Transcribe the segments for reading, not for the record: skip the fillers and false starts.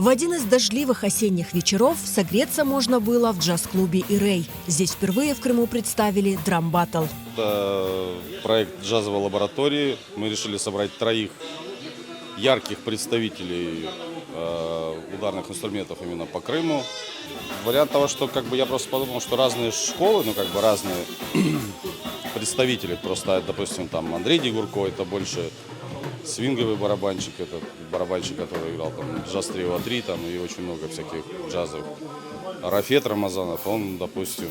В один из дождливых осенних вечеров согреться можно было в джаз-клубе «Ирей». Здесь впервые в Крыму представили драм-баттл. Это проект джазовой лаборатории. Мы решили собрать троих ярких представителей ударных инструментов именно по Крыму. Вариант того, что я просто подумал, что разные школы, разные представители. Просто, допустим, там Андрей Дегурко, это больше свинговый барабанщик, это барабанщик, который играл там джаз-трио 3 там, и очень много всяких джазов. Рафет Рамазанов, он, допустим,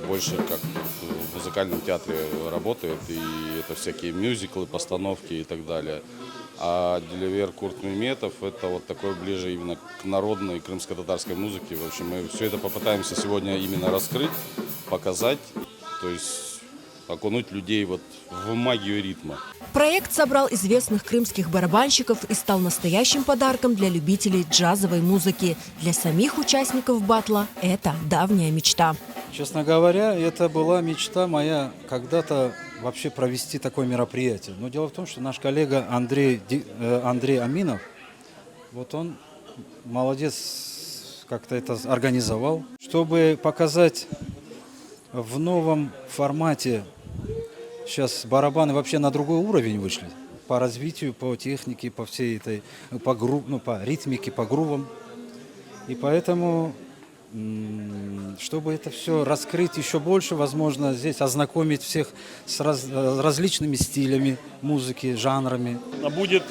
больше как в музыкальном театре работает, и это всякие мюзиклы, постановки и так далее. А Диливер Куртмеметов – это вот такой ближе именно к народной крымско-татарской музыке. В общем, мы все это попытаемся сегодня именно раскрыть, показать, то есть окунуть людей вот в магию ритма. Проект собрал известных крымских барабанщиков и стал настоящим подарком для любителей джазовой музыки. Для самих участников батла это давняя мечта. Честно говоря, это была мечта моя когда-то вообще провести такое мероприятие. Но дело в том, что наш коллега Андрей Аминов, вот он молодец, как-то это организовал, чтобы показать в новом формате. Сейчас барабаны вообще на другой уровень вышли по развитию, по технике, по всей этой, по ритмике, по грувам. И поэтому, чтобы это все раскрыть еще больше, возможно, здесь ознакомить всех с различными стилями музыки, жанрами. Будет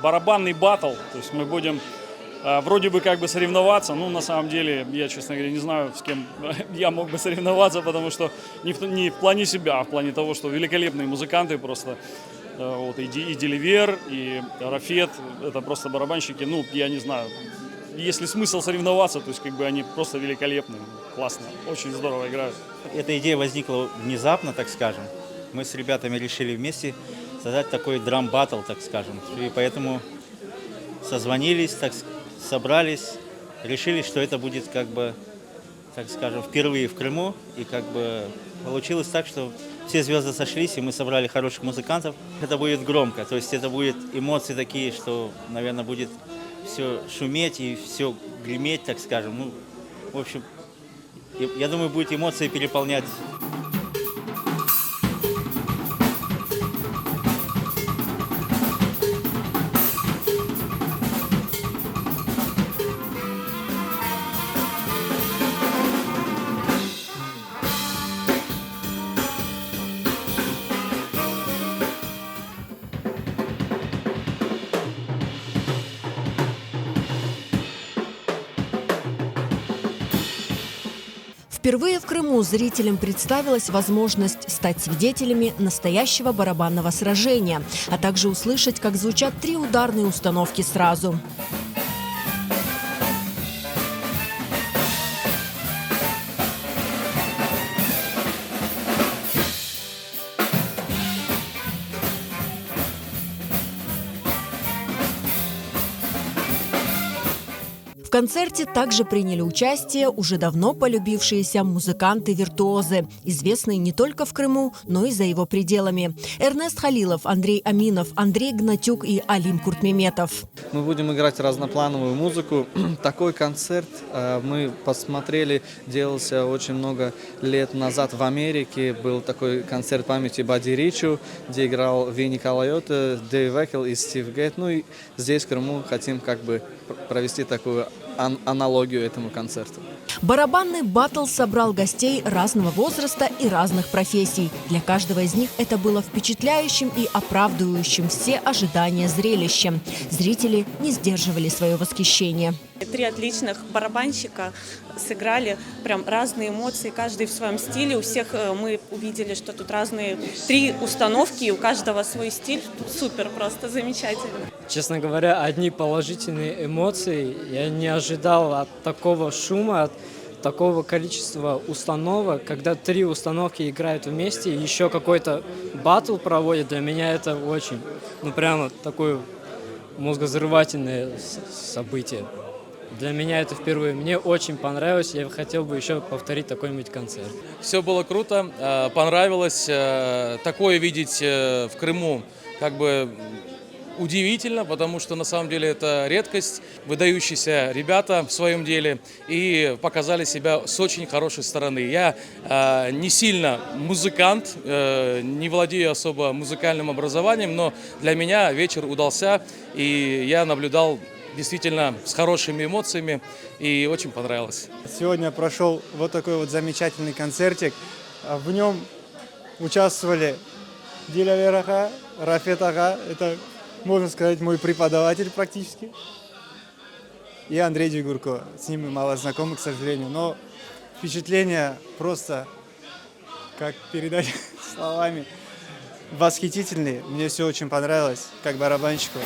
барабанный баттл, то есть мы будем вроде бы соревноваться, но на самом деле я, честно говоря, не знаю, с кем я мог бы соревноваться, потому что не в плане себя, а в плане того, что великолепные музыканты просто. Вот, и Диливер, и Рафет, это просто барабанщики, я не знаю, есть ли смысл соревноваться, то есть они просто великолепные, классно, очень здорово играют. Эта идея возникла внезапно, так скажем. Мы с ребятами решили вместе создать такой драм-баттл, так скажем, и поэтому созвонились, собрались, решили, что это будет, так скажем, впервые в Крыму. И получилось так, что все звезды сошлись, и мы собрали хороших музыкантов. Это будет громко, то есть это будет эмоции такие, что, наверное, будет все шуметь и все греметь, так скажем. В общем, я думаю, будет эмоции переполнять. Впервые в Крыму зрителям представилась возможность стать свидетелями настоящего барабанного сражения, а также услышать, как звучат 3 ударные установки сразу. В концерте также приняли участие уже давно полюбившиеся музыканты-виртуозы, известные не только в Крыму, но и за его пределами. Эрнест Халилов, Андрей Аминов, Андрей Гнатюк и Алим Куртмеметов. Мы будем играть разноплановую музыку. Такой концерт мы посмотрели, делался очень много лет назад в Америке. Был такой концерт памяти Бадди Ричу, где играл Винни Калайота, Дэйв Экел и Стив Гетт. И здесь, в Крыму, хотим провести такую аналогию этому концерту. Барабанный баттл собрал гостей разного возраста и разных профессий. Для каждого из них это было впечатляющим и оправдывающим все ожидания зрелищем. Зрители не сдерживали свое восхищение. 3 отличных барабанщика сыграли прям разные эмоции, каждый в своем стиле. У всех мы увидели, что тут разные 3 установки, и у каждого свой стиль. Супер, просто замечательно. Честно говоря, одни положительные эмоции. Я не ожидал от такого шума, от такого количества установок. Когда 3 установки играют вместе, еще какой-то баттл проводят, для меня это очень, прямо такое мозговзрывательное событие. Для меня это впервые. Мне очень понравилось. Я хотел бы еще повторить такой-нибудь концерт. Все было круто, понравилось. Такое видеть в Крыму, удивительно, потому что на самом деле это редкость. Выдающиеся ребята в своем деле и показали себя с очень хорошей стороны. Я не сильно музыкант, не владею особо музыкальным образованием, но для меня вечер удался, и я наблюдал действительно с хорошими эмоциями, и очень понравилось. Сегодня прошел вот такой вот замечательный концертик. В нем участвовали Диля Аға, Рафет Аға, это, можно сказать, мой преподаватель практически, и Андрей Дегурко. С ним мы мало знакомы, к сожалению, но впечатление просто, как передать словами, восхитительные. Мне все очень понравилось, как барабанщику.